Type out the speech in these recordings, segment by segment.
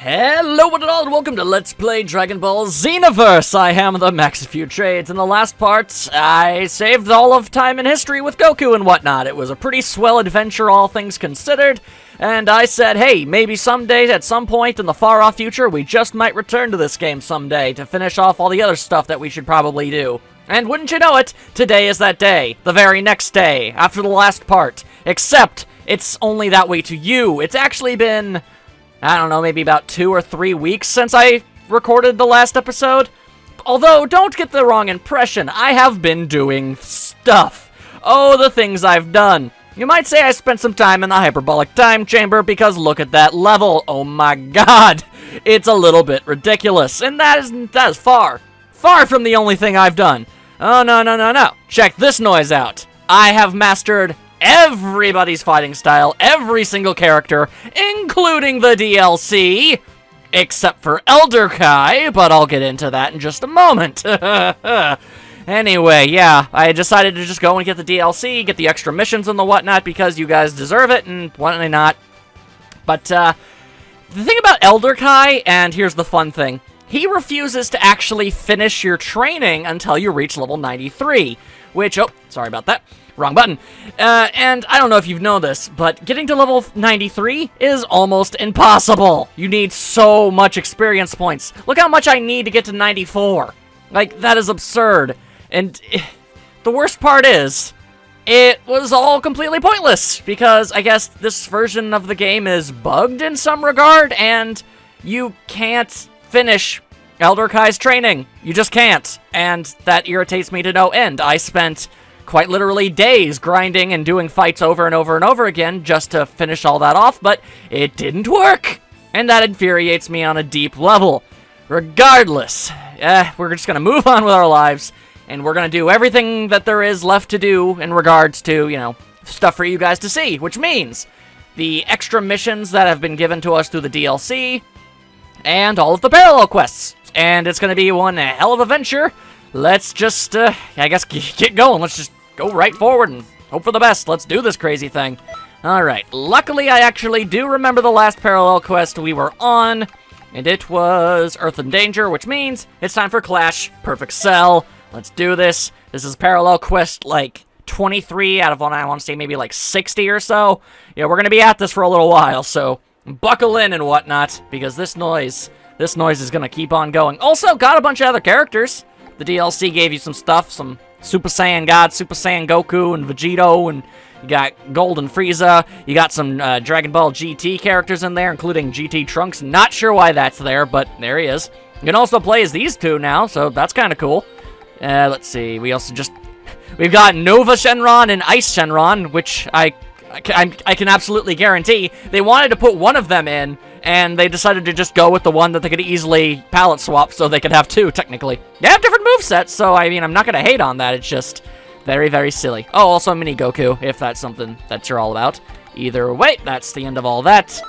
Hello one and all, and welcome to Let's Play Dragon Ball Xenoverse! I am the Max of Few Trades. In the last part, I saved all of time in history with Goku and whatnot. It was a pretty swell adventure, all things considered. And I said, hey, maybe someday, at some point in the far-off future, we just might return to this game someday to finish off all the other stuff that we should probably do. And wouldn't you know it, today is that day. The very next day, after the last part. Except, it's only that way to you. It's actually been, I don't know, maybe about 2 or 3 weeks since I recorded the last episode. Although, don't get the wrong impression, I have been doing stuff. Oh, the things I've done. You might say I spent some time in the hyperbolic time chamber because look at that level. Oh my god. It's a little bit ridiculous. And that is far from the only thing I've done. Oh, no. Check this noise out. I have mastered everybody's fighting style, every single character, including the DLC, except for Elder Kai, but I'll get into that in just a moment. Anyway, yeah, I decided to just go and get the DLC, get the extra missions and the whatnot, because you guys deserve it, and why not? But, the thing about Elder Kai, and here's the fun thing, he refuses to actually finish your training until you reach level 93, which, oh, sorry about that. Wrong button. And I don't know if you know this, but getting to level 93 is almost impossible. You need so much experience points. Look how much I need to get to 94. Like, that is absurd. And the worst part is, it was all completely pointless, because I guess this version of the game is bugged in some regard, and you can't finish Elder Kai's training. You just can't, and that irritates me to no end. I spent quite literally days grinding and doing fights over and over and over again just to finish all that off, but it didn't work, and that infuriates me on a deep level. Regardless, we're just gonna move on with our lives, and we're gonna do everything that there is left to do in regards to, you know, stuff for you guys to see, which means the extra missions that have been given to us through the DLC, and all of the parallel quests. And it's gonna be one hell of a venture. Let's just, I guess, get going. Let's just go right forward and hope for the best. Let's do this crazy thing. Alright, luckily I actually do remember the last parallel quest we were on, and it was Earth in Danger, which means it's time for Clash Perfect Cell. Let's do this. This is parallel quest, like, 23 out of, I want to say, maybe, like, 60 or so. Yeah, we're going to be at this for a little while, so buckle in and whatnot, because this noise is going to keep on going. Also, got a bunch of other characters. The DLC gave you some stuff, some Super Saiyan God, Super Saiyan Goku, and Vegito, and you got Gold and Frieza. You got some Dragon Ball GT characters in there, including GT Trunks. Not sure why that's there, but there he is. You can also play as these two now, so that's kind of cool. Let's see, we've got Nova Shenron and Ice Shenron, which I can absolutely guarantee they wanted to put one of them in, and they decided to just go with the one that they could easily palette swap so they could have two, technically. They have different movesets, so, I mean, I'm not going to hate on that. It's just very, very silly. Oh, also Mini Goku, if that's something that you're all about. Either way, that's the end of all that.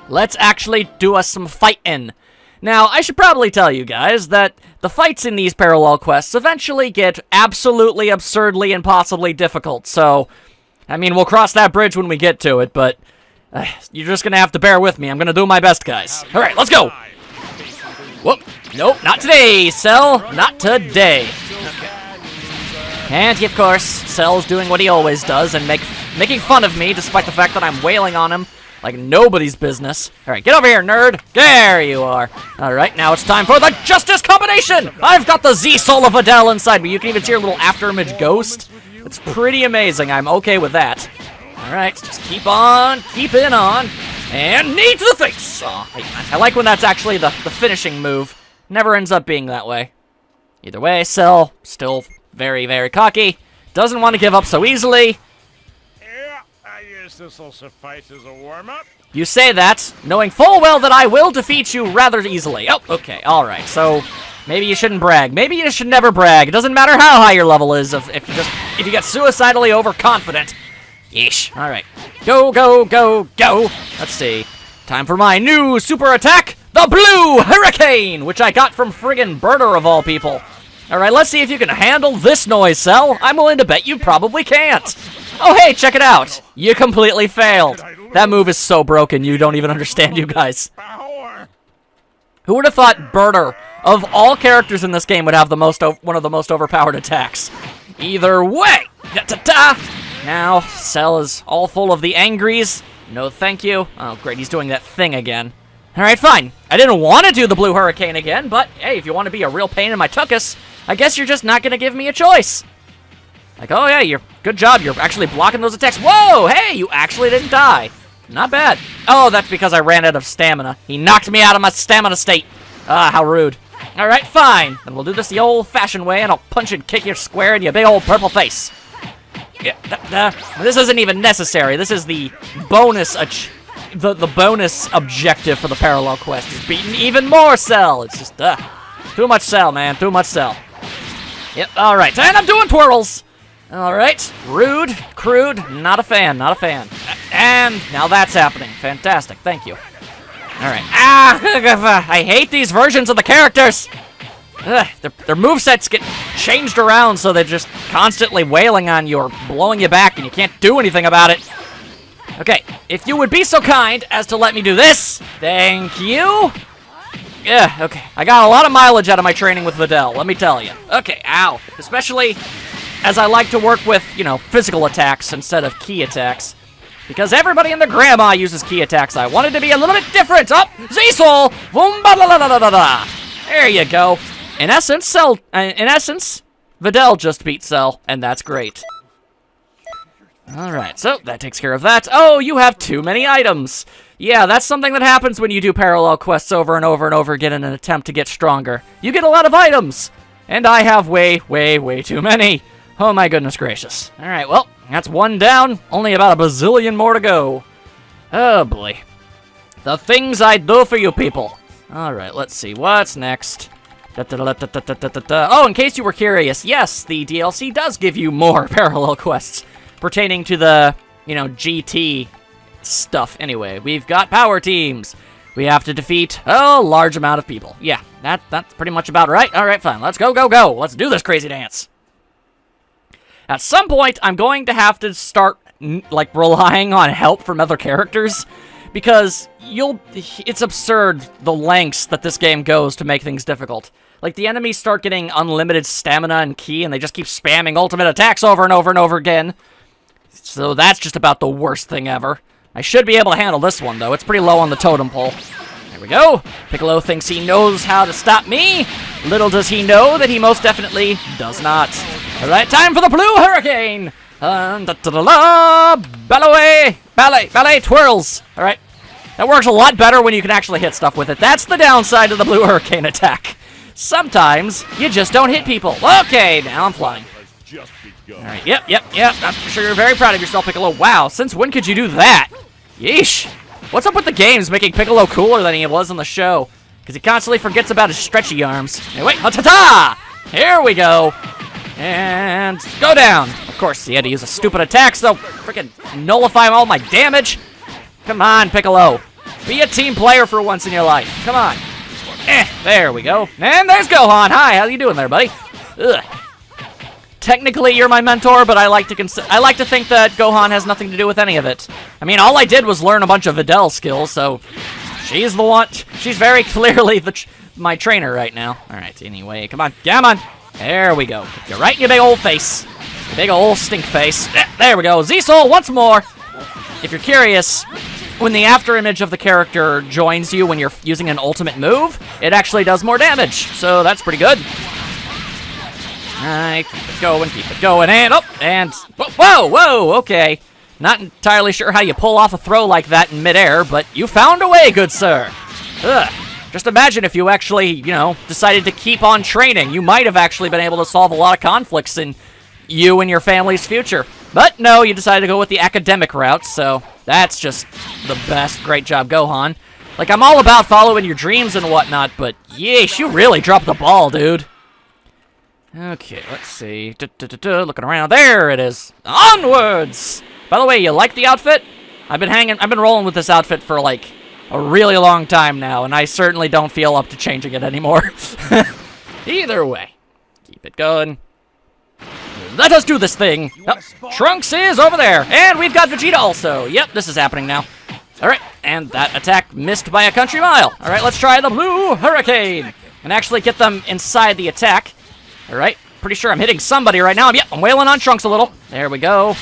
Let's actually do us some fighting. Now, I should probably tell you guys that the fights in these parallel quests eventually get absolutely, absurdly, impossibly difficult, so I mean, we'll cross that bridge when we get to it, but you're just going to have to bear with me. I'm going to do my best, guys. All right, let's go. Whoop. Nope, not today, Cell. Not today. And, of course, Cell's doing what he always does and making fun of me, despite the fact that I'm wailing on him like nobody's business. All right, get over here, nerd. There you are. All right, now it's time for the Justice Combination. I've got the Z-Soul of Adele inside me. You can even see her little afterimage ghost. It's pretty amazing. I'm okay with that. Alright, just keep on, keeping on, and knee to the face! Oh, I like when that's actually the finishing move. Never ends up being that way. Either way, Cell, still very, very cocky. Doesn't want to give up so easily. Yeah, I guess this will suffice as a warm-up. You say that, knowing full well that I will defeat you rather easily. Oh, okay, alright, so maybe you shouldn't brag. Maybe you should never brag. It doesn't matter how high your level is if you get suicidally overconfident. Yeesh. Alright. Go, go, go, go. Let's see. Time for my new super attack, the Blue Hurricane, which I got from friggin' Birder of all people. Alright, let's see if you can handle this noise, Cell. I'm willing to bet you probably can't. Oh, hey, check it out. You completely failed. That move is so broken, you don't even understand, you guys. Who would have thought Birder, of all characters in this game, would have one of the most overpowered attacks? Either way! Now, Cell is all full of the angries. No thank you. Oh, great, he's doing that thing again. Alright, fine. I didn't want to do the Blue Hurricane again, but hey, if you want to be a real pain in my tuchus, I guess you're just not going to give me a choice. Like, oh yeah, good job, you're actually blocking those attacks. Whoa, hey, you actually didn't die. Not bad. Oh, that's because I ran out of stamina. He knocked me out of my stamina state. Ah, how rude. Alright, fine. Then we'll do this the old-fashioned way, and I'll punch and kick you square in your big old purple face. Yeah, this isn't even necessary. This is the bonus, the bonus objective for the parallel quest is beating even more Cell. It's just, too much Cell, man. Too much Cell. Yep, alright. And I'm doing twirls. Alright. Rude, crude, not a fan, not a fan. And now that's happening. Fantastic. Thank you. Alright. Ah! I hate these versions of the characters! Their movesets get changed around so they're just constantly wailing on you or blowing you back and you can't do anything about it. Okay, if you would be so kind as to let me do this, thank you. Yeah, okay. I got a lot of mileage out of my training with Videl, let me tell you. Okay, ow. Especially as I like to work with, you know, physical attacks instead of key attacks. Because everybody and their grandma uses key attacks. I wanted to be a little bit different. Oh, Z-Soul! Boom, ba, la, la, la, la, la. There you go. In essence, Videl just beat Cell, and that's great. Alright, so that takes care of that. Oh, you have too many items. Yeah, that's something that happens when you do parallel quests over and over and over again in an attempt to get stronger. You get a lot of items, and I have way, way, way too many. Oh my goodness gracious. Alright, well, that's one down. Only about a bazillion more to go. Oh boy. The things I do for you people. Alright, let's see. What's next? Oh, in case you were curious, yes, the DLC does give you more parallel quests pertaining to the, you know, GT stuff. Anyway, we've got power teams. We have to defeat a large amount of people. Yeah, that's pretty much about right. Alright, fine. Let's go, go, go. Let's do this crazy dance. At some point, I'm going to have to start, like, relying on help from other characters, because it's absurd the lengths that this game goes to make things difficult. Like, the enemies start getting unlimited stamina and ki, and they just keep spamming ultimate attacks over and over and over again. So that's just about the worst thing ever. I should be able to handle this one, though. It's pretty low on the totem pole. There we go. Piccolo thinks he knows how to stop me. Little does he know that he most definitely does not. Alright, time for the Blue Hurricane! Ballet twirls! Alright. That works a lot better when you can actually hit stuff with it. That's the downside of the Blue Hurricane attack. Sometimes, you just don't hit people. Okay, now I'm flying. Alright, yep. I'm sure you're very proud of yourself, Piccolo. Wow, since when could you do that? Yeesh. What's up with the games making Piccolo cooler than he was on the show? Because he constantly forgets about his stretchy arms. Hey, wait, ta-ta! Here we go. And go down. Of course, he had to use a stupid attack, so freaking nullify all my damage. Come on, Piccolo. Be a team player for once in your life. Come on. There we go. And there's Gohan. Hi, how you doing there, buddy? Ugh. Technically, you're my mentor, but I like to think that Gohan has nothing to do with any of it. I mean, all I did was learn a bunch of Videl skills, so she's the one. She's very clearly my trainer right now. All right. Anyway, come on. There we go. You're right in your big old face. Your big old stink face. There we go. Z-Soul once more. If you're curious, when the after image of the character joins you when you're using an ultimate move, it actually does more damage. So that's pretty good. Alright, keep it going, and whoa, okay. Not entirely sure how you pull off a throw like that in midair, but you found a way, good sir. Ugh. Just imagine if you actually, you know, decided to keep on training. You might have actually been able to solve a lot of conflicts in you and your family's future. But no, you decided to go with the academic route, so that's just the best. Great job, Gohan. Like, I'm all about following your dreams and whatnot, but yeesh, you really dropped the ball, dude. Okay, let's see. Looking around. There it is. Onwards! By the way, you like the outfit? I've been rolling with this outfit for, like, a really long time now, and I certainly don't feel up to changing it anymore. Either way. Keep it going. Let us do this thing. Oh, Trunks is over there. And we've got Vegeta also. Yep, this is happening now. Alright, and that attack missed by a country mile. Alright, let's try the blue hurricane. And actually get them inside the attack. Alright, pretty sure I'm hitting somebody right now. Yep, I'm wailing on Trunks a little. There we go.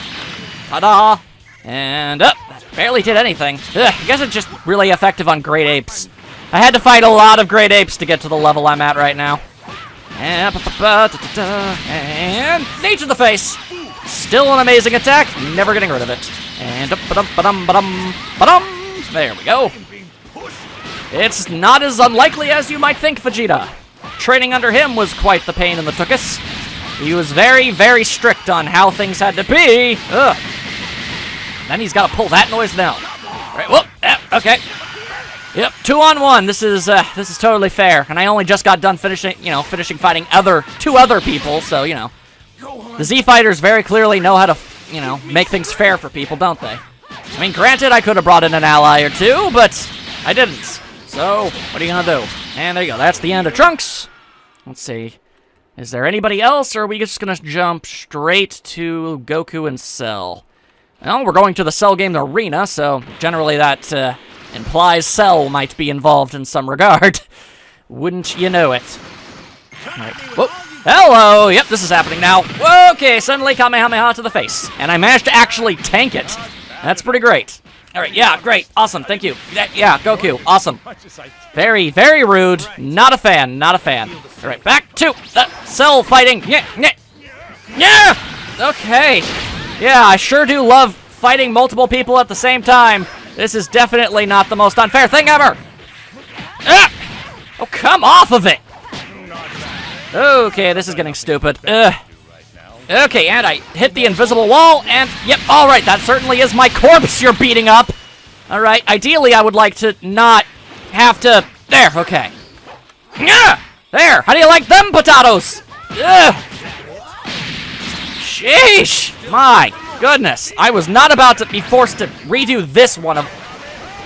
Ta-da. And up. Barely did anything. Ugh, I guess it's just really effective on great apes. I had to fight a lot of great apes to get to the level I'm at right now. And knee to the face. Still an amazing attack. Never getting rid of it. And there we go. It's not as unlikely as you might think, Vegeta. Training under him was quite the pain in the tuchus. He was very, very strict on how things had to be. Ugh. Then he's got to pull that noise down. Right, whoop, okay. Yep, 2-on-1. This is totally fair. And I only just got done finishing fighting two other people, so, the Z fighters very clearly know how to, make things fair for people, don't they? I mean, granted, I could have brought in an ally or two, but I didn't. So, what are you gonna do? And there you go. That's the end of Trunks. Let's see. Is there anybody else, or are we just gonna jump straight to Goku and Cell? Well, we're going to the Cell game arena, so generally that implies Cell might be involved in some regard. Wouldn't you know it? Right. Whoa. Hello! Yep, this is happening now. Okay, suddenly Kamehameha to the face. And I managed to actually tank it. That's pretty great. Alright, yeah, great. Awesome, thank you. Yeah, Goku, awesome. Very, very rude. Not a fan, not a fan. Alright, back to Cell fighting. Yeah. Okay. Yeah, I sure do love fighting multiple people at the same time. This is definitely not the most unfair thing ever. Oh, come off of it. Okay, this is getting stupid. Okay, and I hit the invisible wall, and yep, alright, that certainly is my corpse you're beating up. Alright, ideally I would like to not have to... There, okay. There, how do you like them potatoes? Sheesh! My goodness, I was not about to be forced to redo this one of...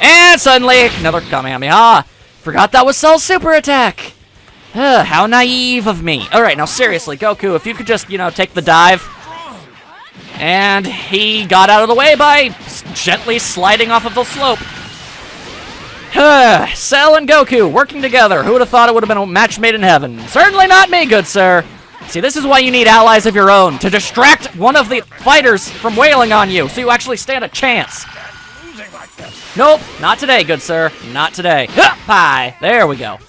And suddenly, another Kamehameha. Forgot that was Cell's super attack. How naive of me. Alright, now seriously, Goku, if you could just, take the dive. And he got out of the way by gently sliding off of the slope. Cell and Goku working together. Who would have thought it would have been a match made in heaven? Certainly not me, good sir. See, this is why you need allies of your own, to distract one of the fighters from wailing on you, so you actually stand a chance. Nope, not today, good sir. Not today. Pie. There we go.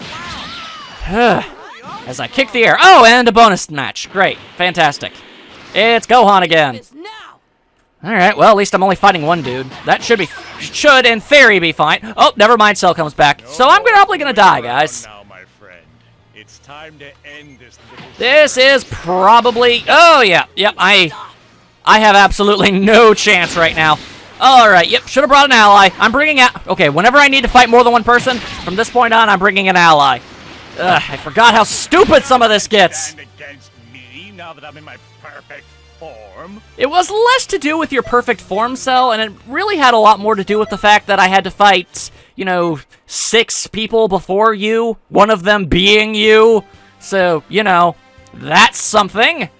As I kick the air. Oh, and a bonus match. Great. Fantastic. It's Gohan again. Alright, well, at least I'm only fighting one dude. That should, in theory, be fine. Oh, never mind, Cell comes back. So I'm probably gonna die, guys. Now, my friend, it's time to end this. This is probably... Oh, yeah. Yep, I have absolutely no chance right now. Alright, yep, should have brought an ally. I'm bringing out... Okay, whenever I need to fight more than one person, from this point on, I'm bringing an ally. Ugh, I forgot how stupid some of this gets. Stand against me now that I'm in my perfect form. It was less to do with your perfect form, Cell, and it really had a lot more to do with the fact that I had to fight, 6 people before you, one of them being you. So, that's something.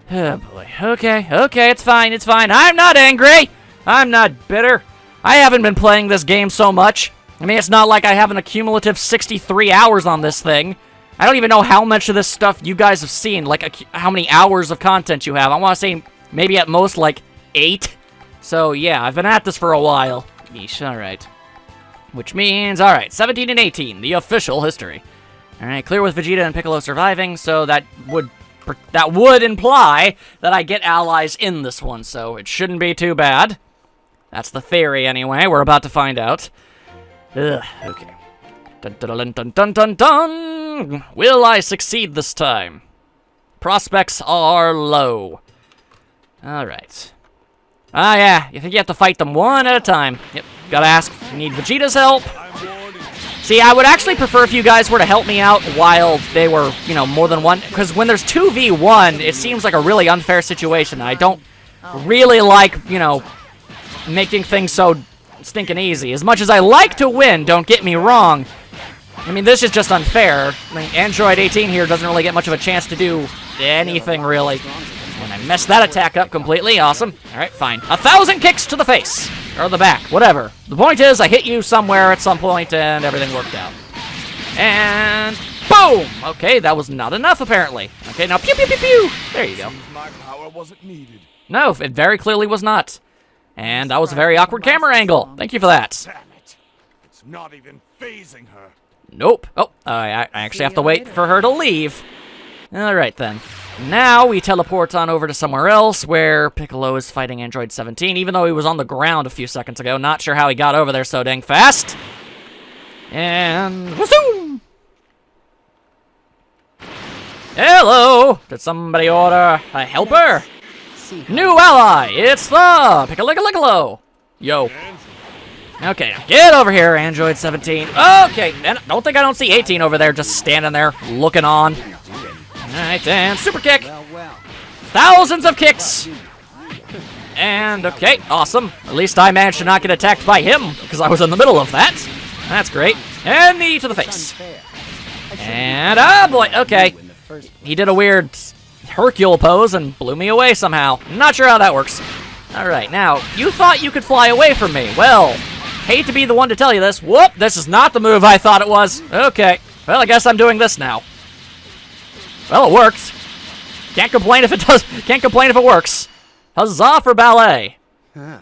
Oh, boy. Okay, it's fine, I'm not angry. I'm not bitter. I haven't been playing this game so much. I mean, it's not like I have an accumulative 63 hours on this thing. I don't even know how much of this stuff you guys have seen, like how many hours of content you have. I want to say maybe at most like 8. So yeah, I've been at this for a while. Yeesh, alright. Which means, alright, 17 and 18, the official history. Alright, clear with Vegeta and Piccolo surviving, so that would imply that I get allies in this one, so it shouldn't be too bad. That's the theory anyway, we're about to find out. Ugh, okay. Dun dun dun dun dun dun! Will I succeed this time? Prospects are low. Alright. Ah, yeah, you think you have to fight them one at a time. Yep, gotta ask if you need Vegeta's help. See, I would actually prefer if you guys were to help me out while they were, more than one. Because when there's 2v1, it seems like a really unfair situation. I don't really like, making things so stinking easy. As much as I like to win, don't get me wrong. I mean, this is just unfair. I mean, Android 18 here doesn't really get much of a chance to do anything, really. And I messed that attack up completely. Awesome. Alright, fine. 1,000 kicks to the face. Or the back, whatever. The point is, I hit you somewhere at some point, and everything worked out. And boom! Okay, that was not enough, apparently. Okay, now pew, pew, pew, pew! There you go. My power wasn't needed. No, it very clearly was not. And that was a very awkward camera angle. Thank you for that. Damn it. It's not even phasing her. Nope. Oh, I actually have to wait for her to leave. Alright then. Now we teleport on over to somewhere else where Piccolo is fighting Android 17, even though he was on the ground a few seconds ago. Not sure how he got over there so dang fast. And whoom! Hello! Did somebody order a helper? New ally! It's the Piccolo! Yo. Okay, get over here, Android 17. Okay, and don't think I don't see 18 over there just standing there looking on. Alright, and super kick. Thousands of kicks. And, okay, awesome. At least I managed to not get attacked by him, because I was in the middle of that. That's great. And knee to the face. And, oh boy, okay. He did a weird Hercule pose and blew me away somehow. Not sure how that works. Alright, now, you thought you could fly away from me. Well, hate to be the one to tell you this. Whoop, this is not the move I thought it was. Okay, well, I guess I'm doing this now. Well, it worked. Can't complain if it does. Can't complain if it works. Huzzah for ballet. Huh.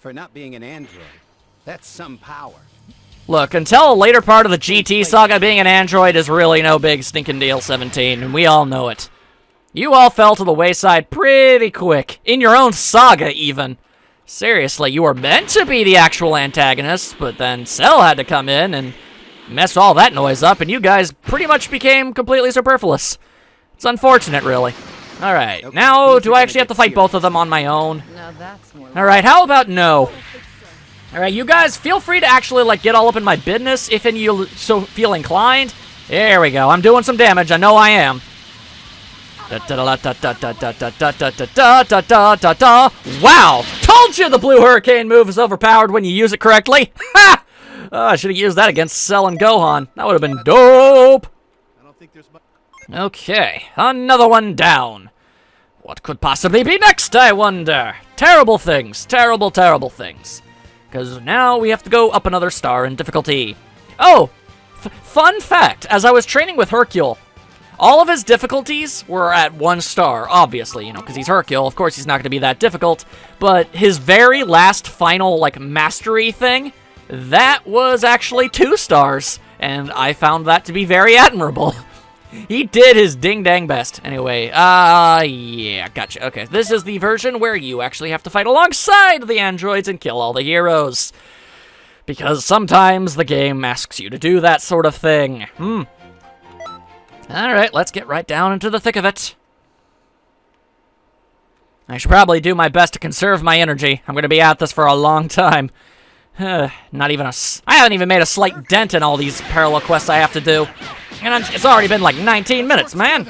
For not being an android, that's some power. Look, until a later part of the GT saga, being an android is really no big stinking deal, 17, and we all know it. You all fell to the wayside pretty quick. In your own saga, even. Seriously, you were meant to be the actual antagonist, but then Cell had to come in and messed all that noise up, and you guys pretty much became completely superfluous. It's unfortunate, really. Alright, now do I actually have to fight both of them on my own? Alright, how about no? Alright, you guys, feel free to actually, like, get all up in my business if you so feel inclined. There we go, I'm doing some damage, I know I am. Wow! Told you the blue hurricane move is overpowered when you use it correctly. Ha! I should have used that against Cell and Gohan. That would have been dope. Okay, another one down. What could possibly be next, I wonder? Terrible things. Terrible, terrible things. Because now we have to go up another star in difficulty. Oh! Fun fact, as I was training with Hercule, all of his difficulties were at 1 star, obviously, you know, because he's Hercule. Of course, he's not going to be that difficult. But his very last final, like, mastery thing, that was actually 2 stars. And I found that to be very admirable. He did his ding-dang best. Anyway, yeah, gotcha. Okay, this is the version where you actually have to fight alongside the androids and kill all the heroes. Because sometimes the game asks you to do that sort of thing. Alright, let's get right down into the thick of it. I should probably do my best to conserve my energy. I'm going to be at this for a long time. Not even I haven't even made a slight dent in all these parallel quests I have to do. And it's already been like 19 minutes, man.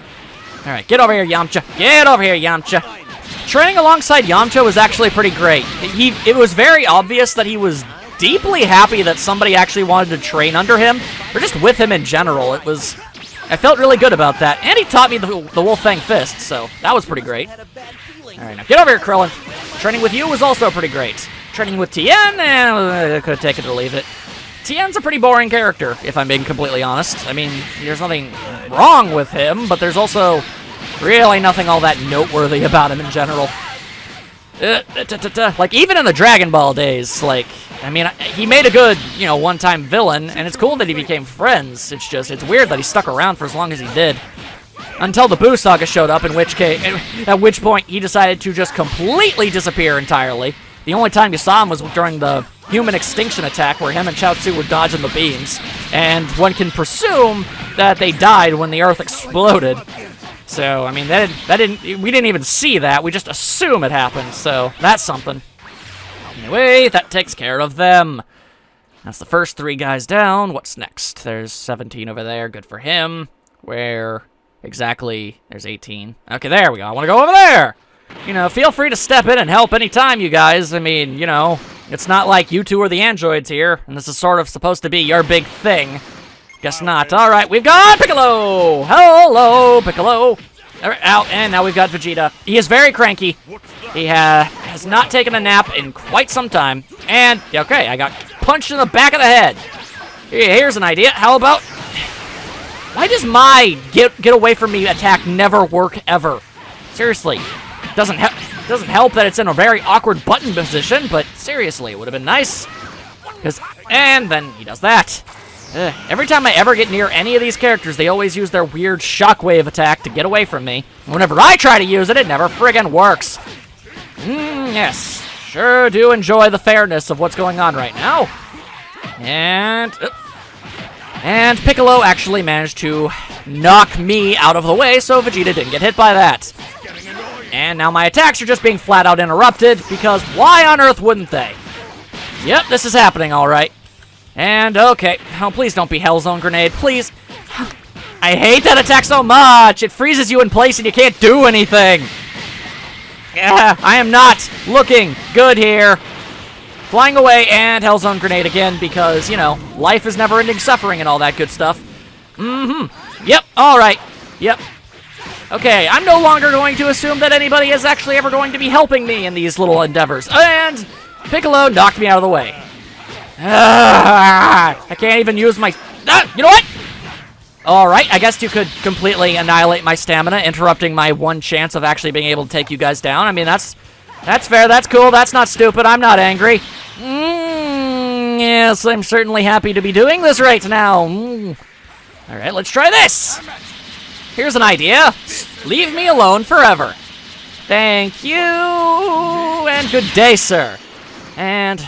Alright, get over here, Yamcha. Get over here, Yamcha. Training alongside Yamcha was actually pretty great. It was very obvious that he was deeply happy that somebody actually wanted to train under him, or just with him in general. I felt really good about that. And he taught me the Wolf Fang Fist, so that was pretty great. Alright, now get over here, Krillin. Training with you was also pretty great. Training with Tien, I could have taken it or leave it. Tien's a pretty boring character, if I'm being completely honest. I mean, there's nothing wrong with him, but there's also really nothing all that noteworthy about him in general. Like, even in the Dragon Ball days, like, I mean, he made a good, you know, one-time villain, and it's cool that he became friends. It's just, it's weird that he stuck around for as long as he did. Until the Buu Saga showed up, at which point he decided to just completely disappear entirely. The only time you saw him was during the human extinction attack where him and Chaozu were dodging the beams. And one can presume that they died when the Earth exploded. So, I mean, we didn't even see that. We just assume it happened, so that's something. Anyway, that takes care of them. That's the first 3 guys down. What's next? There's 17 over there. Good for him. Where exactly? There's 18. Okay, there we go. I want to go over there. You know, feel free to step in and help anytime, you guys. I mean, you know, it's not like you two are the androids here, and this is sort of supposed to be your big thing. Guess not. All right, we've got Piccolo. Hello, Piccolo. Out, and now we've got Vegeta. He is very cranky. He has not taken a nap in quite some time. And, okay, I got punched in the back of the head. Here's an idea. How about... Why does my get away from me attack never work ever? Seriously. Doesn't help that it's in a very awkward button position, but seriously, it would have been nice. And then he does that. Every time I ever get near any of these characters, they always use their weird shockwave attack to get away from me. Whenever I try to use it, it never friggin' works. Yes. Sure do enjoy the fairness of what's going on right now. And Piccolo actually managed to knock me out of the way, so Vegeta didn't get hit by that. And now my attacks are just being flat out interrupted, because why on earth wouldn't they? Yep, this is happening all right. And, okay. Oh, please don't be Hellzone Grenade, please. I hate that attack so much. It freezes you in place and you can't do anything. Yeah, I am not looking good here. Flying away and Hellzone Grenade again because, you know, life is never-ending suffering and all that good stuff. Yep, all right. Yep. Okay, I'm no longer going to assume that anybody is actually ever going to be helping me in these little endeavors. And Piccolo knocked me out of the way. I can't even use my... you know what? All right, I guess you could completely annihilate my stamina, interrupting my one chance of actually being able to take you guys down. I mean, that's fair, that's cool, that's not stupid, I'm not angry. Yes, I'm certainly happy to be doing this right now. All right, let's try this. Here's an idea. Leave me alone forever. Thank you, and good day, sir. And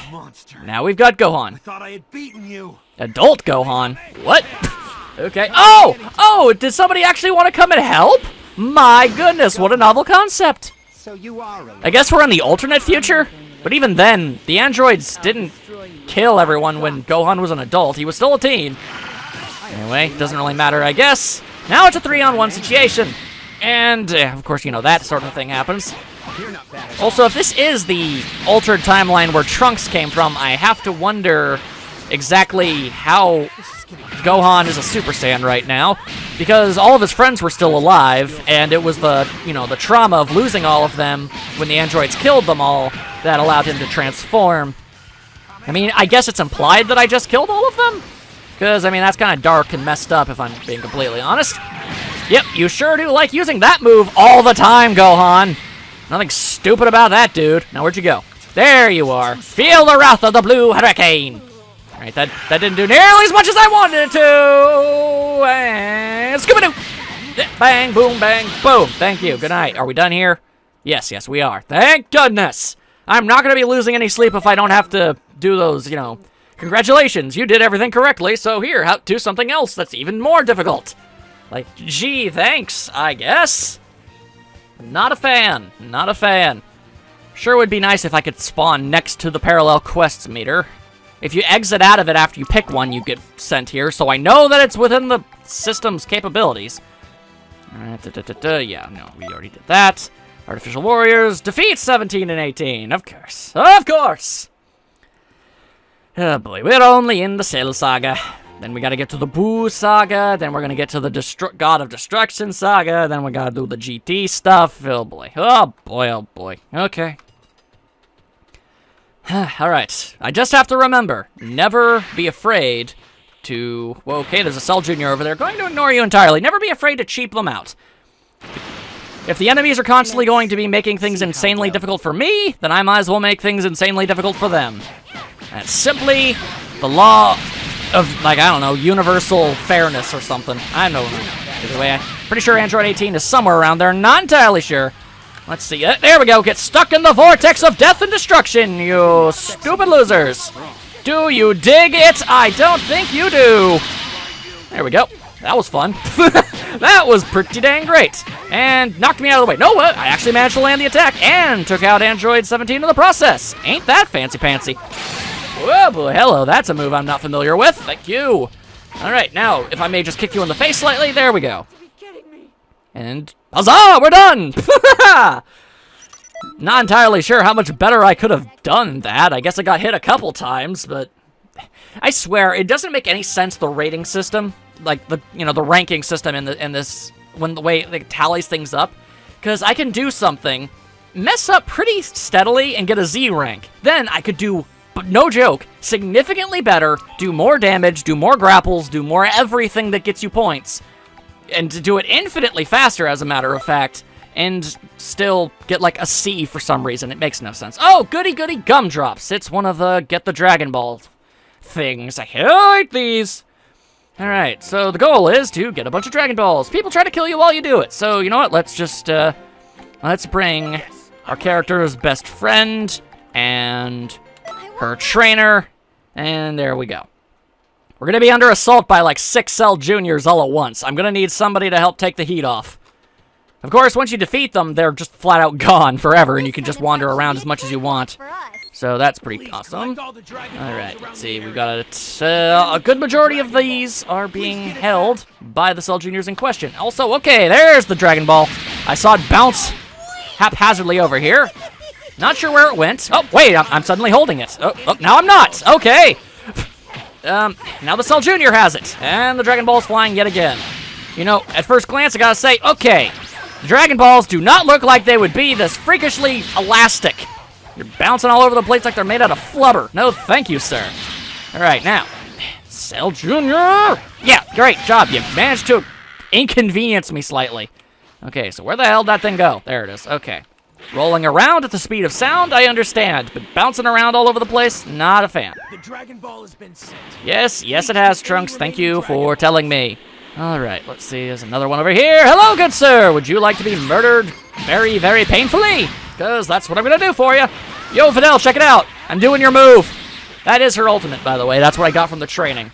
now we've got Gohan. I thought I had beaten you. Adult Gohan? What? Okay. Oh, did somebody actually want to come and help? My goodness, what a novel concept. So you are I guess we're in the alternate future, but even then, the androids didn't kill everyone when Gohan was an adult. He was still a teen. Anyway, doesn't really matter, I guess. Now it's a 3-on-1 situation. And, of course, you know, that sort of thing happens. Also, if this is the altered timeline where Trunks came from, I have to wonder exactly how Gohan is a Super Saiyan right now, because all of his friends were still alive, and it was the, you know, the trauma of losing all of them when the androids killed them all that allowed him to transform. I mean, I guess it's implied that I just killed all of them? Because, I mean, that's kind of dark and messed up, if I'm being completely honest. Yep, you sure do like using that move all the time, Gohan. Nothing stupid about that, dude. Now, where'd you go? There you are. Feel the wrath of the blue hurricane. All right, that didn't do nearly as much as I wanted it to. And Scooby-Doo. Bang, boom, bang, boom. Thank you. Good night. Are we done here? Yes, we are. Thank goodness. I'm not going to be losing any sleep if I don't have to do those, you know. Congratulations, you did everything correctly, so here, do something else that's even more difficult. Like, gee, thanks, I guess. Not a fan. Not a fan. Sure would be nice if I could spawn next to the parallel quests meter. If you exit out of it after you pick one, you get sent here, so I know that it's within the system's capabilities. Yeah, no, we already did that. Artificial Warriors, defeat 17 and 18, of course. Of course! Oh boy, we're only in the Cell Saga. Then we gotta get to the Boo Saga, then we're gonna get to the God of Destruction Saga, then we gotta do the GT stuff. Oh boy, oh boy, oh boy. Okay. Alright, I just have to remember, never be afraid to... Well, okay, there's a Cell Jr. over there. Going to ignore you entirely. Never be afraid to cheap them out. If the enemies are constantly going to be making things insanely difficult for me, then I might as well make things insanely difficult for them. That's simply the law of, like, I don't know, universal fairness or something. I don't know. Either way, I'm pretty sure Android 18 is somewhere around there. Not entirely sure. Let's see. There we go. Get stuck in the vortex of death and destruction, you stupid losers. Do you dig it? I don't think you do. There we go. That was fun. That was pretty dang great. And knocked me out of the way. No, what? I actually managed to land the attack and took out Android 17 in the process. Ain't that fancy-pantsy. Whoa, boy, hello. That's a move I'm not familiar with. Thank you. All right, now, if I may just kick you in the face slightly, there we go. And huzzah, we're done! Not entirely sure how much better I could have done that. I guess I got hit a couple times, but I swear, it doesn't make any sense, the rating system. Like, the ranking system in this, when the way it tallies things up. Because I can do something, mess up pretty steadily and get a Z rank. Then I could do, but no joke, significantly better, do more damage, do more grapples, do more everything that gets you points, and to do it infinitely faster, as a matter of fact, and still get like a C for some reason. It makes no sense. Oh, goody goody gumdrops. It's one of the get the Dragon Ball things. I hate these. All right, so the goal is to get a bunch of Dragon Balls. People try to kill you while you do it. So you know what? Let's just let's bring our character's best friend and her trainer, and there we go. We're gonna be under assault by like 6 Cell Juniors all at once. I'm gonna need somebody to help take the heat off. Of course, once you defeat them, they're just flat out gone forever, and you can just wander around as much as you want. So that's pretty awesome. Alright, let's see, we've got a good majority of these are being held by the Cell Juniors in question. Also, okay, there's the Dragon Ball. I saw it bounce haphazardly over here. Not sure where it went. Oh, wait, I'm suddenly holding it. Oh, now I'm not. Okay. Now the Cell Junior has it, and the Dragon Ball's flying yet again. You know, at first glance, I gotta say, okay, the Dragon Balls do not look like they would be this freakishly elastic. You're bouncing all over the place like they're made out of flubber. No, thank you, sir. All right, now, Cell Junior. Yeah, great job. You managed to inconvenience me slightly. Okay, so where the hell did that thing go? There it is. Okay. Rolling around at the speed of sound, I understand, but bouncing around all over the place, not a fan. The Dragon Ball has been sent. Yes, it has, Trunks. Thank you for telling me. All right, let's see. There's another one over here. Hello, good sir. Would you like to be murdered very, very painfully? Because that's what I'm going to do for you. Yo, Fidel, check it out. I'm doing your move. That is her ultimate, by the way. That's what I got from the training.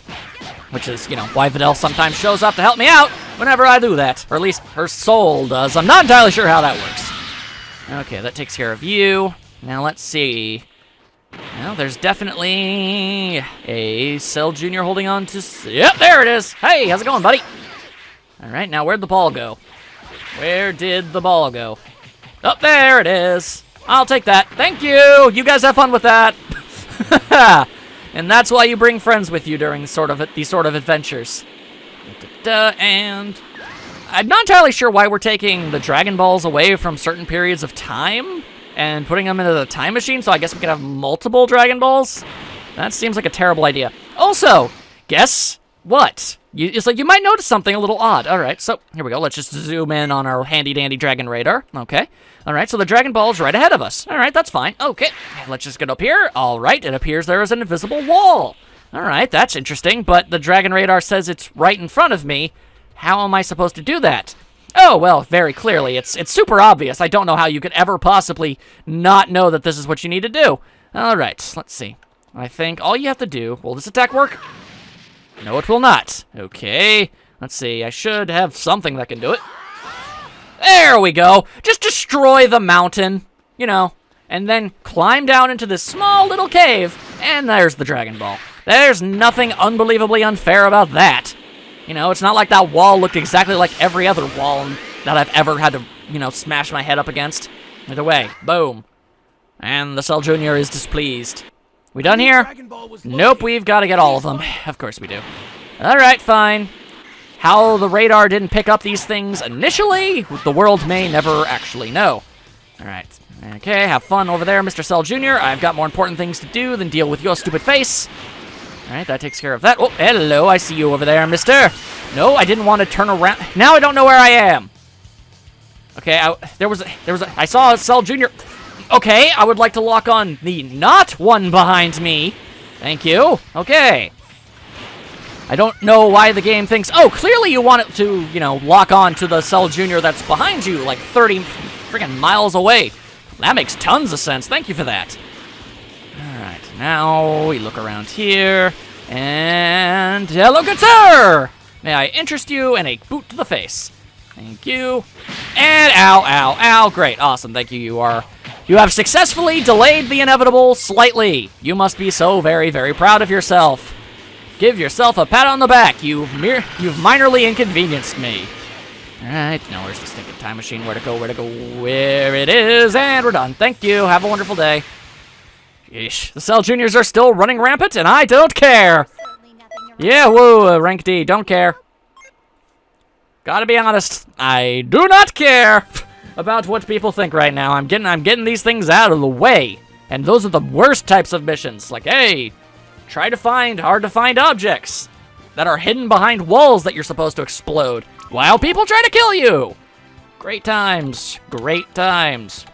Which is, you know, why Fidel sometimes shows up to help me out whenever I do that. Or at least her soul does. I'm not entirely sure how that works. Okay, that takes care of you. Now, let's see. Well, there's definitely a Cell Junior holding on to... Yep, there it is. Hey, how's it going, buddy? All right, now where'd the ball go? Where did the ball go? Oh, there it is. I'll take that. Thank you. You guys have fun with that. And that's why you bring friends with you during these sort of adventures. And I'm not entirely sure why we're taking the Dragon Balls away from certain periods of time and putting them into the time machine, so I guess we can have multiple Dragon Balls? That seems like a terrible idea. Also, guess what? It's like you might notice something a little odd. All right, so here we go. Let's just zoom in on our handy-dandy Dragon Radar. Okay. All right, so the Dragon Ball is right ahead of us. All right, that's fine. Okay, let's just get up here. All right, it appears there is an invisible wall. All right, that's interesting, but the Dragon Radar says it's right in front of me. How am I supposed to do that? Oh, well, very clearly. It's super obvious. I don't know how you could ever possibly not know that this is what you need to do. All right, let's see. I think all you have to do... Will this attack work? No, it will not. Okay, let's see. I should have something that can do it. There we go. Just destroy the mountain, you know, and then climb down into this small little cave, and there's the Dragon Ball. There's nothing unbelievably unfair about that. You know, it's not like that wall looked exactly like every other wall that I've ever had to, you know, smash my head up against. Either way, boom. And the Cell Junior is displeased. We done here? Nope, we've got to get all of them. Of course we do. All right, fine. How the radar didn't pick up these things initially, the world may never actually know. All right. Okay, have fun over there, Mr. Cell Jr. I've got more important things to do than deal with your stupid face. All right, that takes care of that. Oh, hello, I see you over there, mister. No, I didn't want to turn around. Now I don't know where I am. Okay, I saw a Cell Jr. Okay, I would like to lock on the not one behind me. Thank you. Okay. I don't know why the game thinks, oh, clearly you want it to, you know, lock on to the Cell Jr. that's behind you, like 30 freaking miles away. That makes tons of sense. Thank you for that. Alright, now we look around here, and hello, good sir! May I interest you in a boot to the face? Thank you. And ow, ow, ow. Great, awesome, thank you. You have successfully delayed the inevitable slightly. You must be so very, very proud of yourself. Give yourself a pat on the back. You've minorly inconvenienced me. Alright, now where's the stinking time machine? Where to go, where to go? Where it is, and we're done. Thank you, have a wonderful day. Yeesh, the Cell Juniors are still running rampant, and I don't care! Yeah, woo, rank D, don't care. Gotta be honest, I do not care! about what people think right now. I'm getting these things out of the way. And those are the worst types of missions. Like, hey, try to find hard-to-find objects that are hidden behind walls that you're supposed to explode while people try to kill you. Great times. Great times.